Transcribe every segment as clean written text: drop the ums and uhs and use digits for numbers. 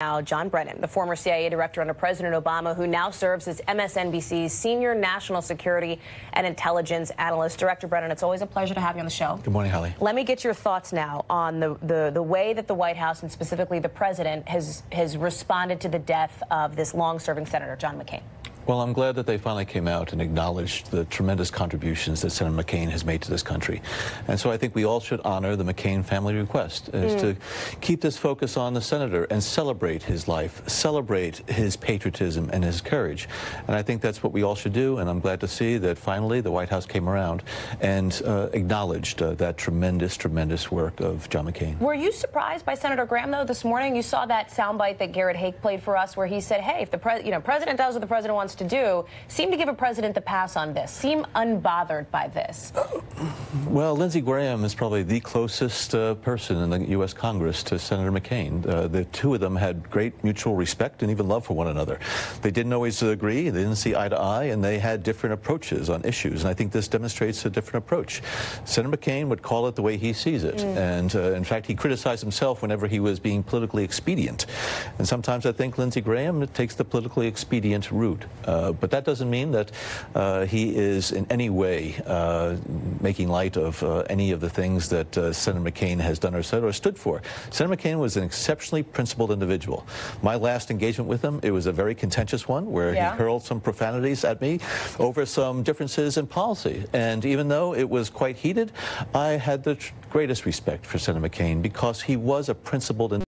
Now, John Brennan, the former CIA director under President Obama, who now serves as MSNBC's senior national security and intelligence analyst. Director Brennan, it's always a pleasure to have you on the show. Good morning, Holly. Let me get your thoughts now on the way that the White House and specifically the president has responded to the death of this long-serving Senator John McCain. Well, I'm glad that they finally came out and acknowledged the tremendous contributions that Senator McCain has made to this country. And so I think we all should honor the McCain family request, is to keep this focus on the senator and celebrate his life, celebrate his patriotism and his courage. And I think that's what we all should do, and I'm glad to see that finally the White House came around and acknowledged that tremendous work of John McCain. Were you surprised by Senator Graham, though, this morning? You saw that soundbite that Garrett Haake played for us where he said, hey, if the president does what the president wants to do, seem to give a president the pass on this, seem unbothered by this. Well, Lindsey Graham is probably the closest person in the U.S. Congress to Senator McCain. The two of them had great mutual respect and even love for one another. They didn't always agree, they didn't see eye to eye, and they had different approaches on issues, and I think this demonstrates a different approach. Senator McCain would call it the way he sees it, and in fact, he criticized himself whenever he was being politically expedient. And sometimes I think Lindsey Graham takes the politically expedient route. But that doesn't mean that he is in any way making light of any of the things that Senator McCain has done or said or stood for. Senator McCain was an exceptionally principled individual. My last engagement with him, it was a very contentious one where he hurled some profanities at me over some differences in policy. And even though it was quite heated, I had the greatest respect for Senator McCain because he was a principled individual.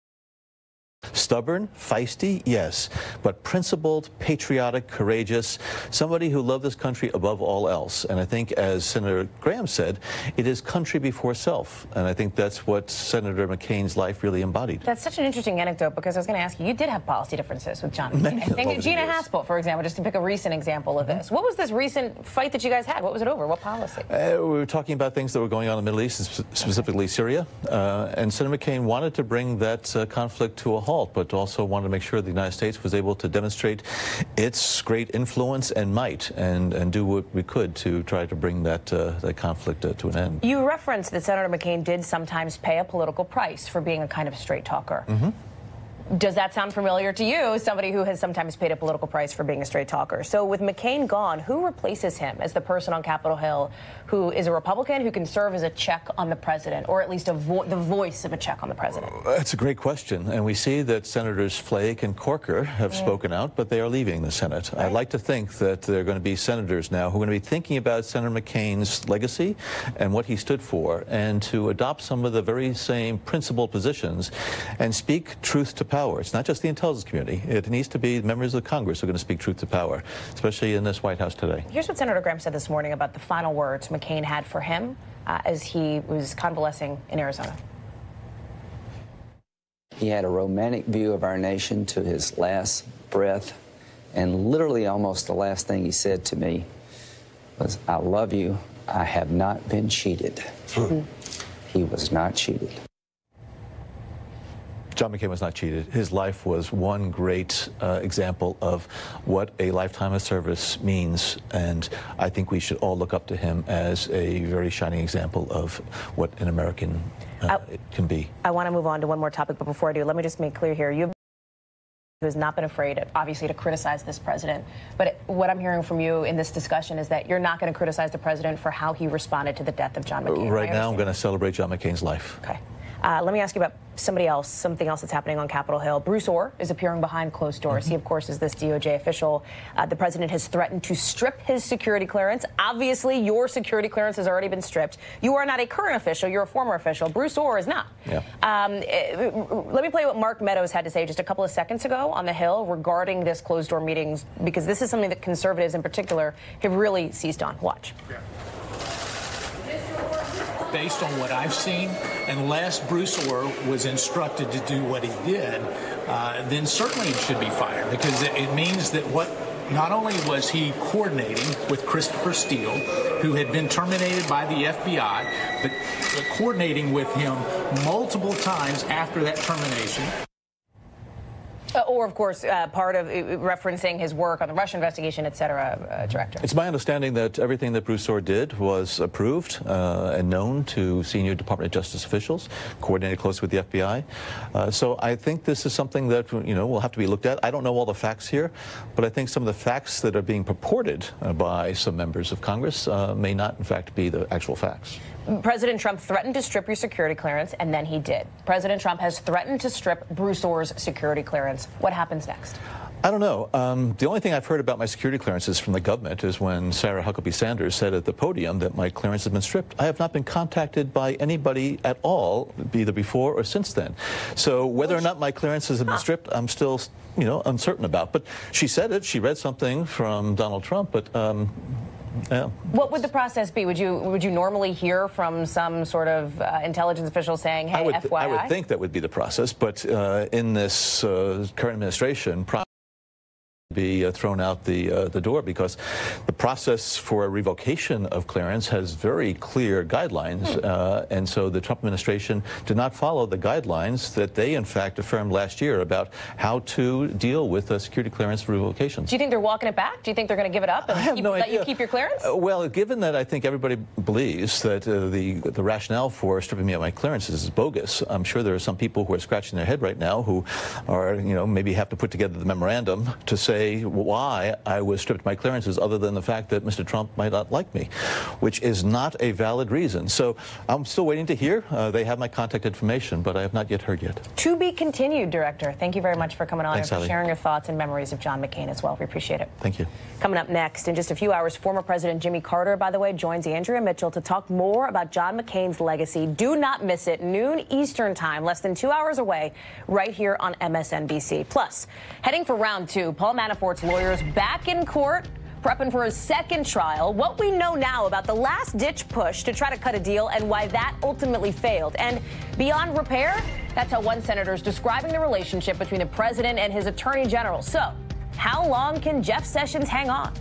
Stubborn, feisty, yes, but principled, patriotic, courageous, somebody who loved this country above all else. And I think, as Senator Graham said, it is country before self. And I think that's what Senator McCain's life really embodied. That's such an interesting anecdote, because I was going to ask you, you did have policy differences with John McCain. I think Gina Haspel, for example, just to pick a recent example of this. What was this recent fight that you guys had? What was it over? What policy? We were talking about things that were going on in the Middle East, specifically Syria. And Senator McCain wanted to bring that conflict to a halt, but also wanted to make sure the United States was able to demonstrate its great influence and might and do what we could to try to bring that conflict to an end. You referenced that Senator McCain did sometimes pay a political price for being a kind of straight talker. Does that sound familiar to you, somebody who has sometimes paid a political price for being a straight talker? So with McCain gone, who replaces him as the person on Capitol Hill who is a Republican who can serve as a check on the president, or at least the voice of a check on the president? That's a great question. And we see that Senators Flake and Corker have spoken out, but they are leaving the Senate. I'd like to think that there are going to be senators now who are going to be thinking about Senator McCain's legacy and what he stood for, and to adopt some of the very same principled positions and speak truth to power. It's not just the intelligence community. It needs to be members of Congress who are going to speak truth to power, especially in this White House today. Here's what Senator Graham said this morning about the final words McCain had for him as he was convalescing in Arizona. He had a romantic view of our nation to his last breath, and literally almost the last thing he said to me was, "I love you. I have not been cheated." He was not cheated. John McCain was not cheated. His life was one great example of what a lifetime of service means, and I think we should all look up to him as a very shining example of what an American it can be. I want to move on to one more topic, but before I do, let me just make clear here. You has not been afraid, obviously, to criticize this president. But what I'm hearing from you in this discussion is that you're not going to criticize the president for how he responded to the death of John McCain. Right now, I'm going to celebrate John McCain's life. Okay. Let me ask you about something else that's happening on Capitol Hill. Bruce Orr is appearing behind closed doors. He, of course, is this DOJ official. The president has threatened to strip his security clearance. Obviously, your security clearance has already been stripped. You are not a current official. You're a former official. Bruce Orr is not. Yeah. Let me play what Mark Meadows had to say just a couple of seconds ago on the Hill regarding this closed-door meetings, because this is something that conservatives in particular have really seized on. Watch. Yeah. Based on what I've seen, unless Bruce Orr was instructed to do what he did, then certainly he should be fired, because it means that not only was he coordinating with Christopher Steele, who had been terminated by the FBI, but coordinating with him multiple times after that termination. Or, of course, part of referencing his work on the Russia investigation, et cetera, Director. It's my understanding that everything that Bruce Orr did was approved and known to senior Department of Justice officials, coordinated closely with the FBI. So I think this is something that, will have to be looked at. I don't know all the facts here, but I think some of the facts that are being purported by some members of Congress may not, in fact, be the actual facts. President Trump threatened to strip your security clearance, and then he did. President Trump has threatened to strip Bruce Orr's security clearance. What happens next? I don't know. The only thing I've heard about my security clearances from the government is when Sarah Huckabee Sanders said at the podium that my clearance has been stripped. I have not been contacted by anybody at all, either before or since then. So whether or not my clearances have been stripped, I'm still, uncertain about. But she said it. She read something from Donald Trump, but yeah. What would the process be? Would you normally hear from some sort of intelligence official saying, hey, FYI? I would think that would be the process, but in this current administration, be thrown out the door, because the process for a revocation of clearance has very clear guidelines, and so the Trump administration did not follow the guidelines that they in fact affirmed last year about how to deal with security clearance revocations. Do you think they're walking it back? Do you think they're going to give it up and let you keep your clearance? Well, given that I think everybody believes that the rationale for stripping me of my clearances is bogus, I'm sure there are some people who are scratching their head right now who are, maybe have to put together the memorandum to say why I was stripped of my clearances, other than the fact that Mr. Trump might not like me, which is not a valid reason. So I'm still waiting to hear. They have my contact information, but I have not yet heard yet. To be continued, Director. Thank you very much for coming on. Thanks, and for sharing your thoughts and memories of John McCain as well. We appreciate it. Thank you. Coming up next, in just a few hours, former President Jimmy Carter, by the way, joins Andrea Mitchell to talk more about John McCain's legacy. Do not miss it. Noon Eastern time, less than 2 hours away, right here on MSNBC. Plus, heading for round two, Paul Manafort's lawyers back in court, prepping for his second trial. What we know now about the last-ditch push to try to cut a deal and why that ultimately failed. And beyond repair, that's how one senator is describing the relationship between the president and his attorney general. So, how long can Jeff Sessions hang on?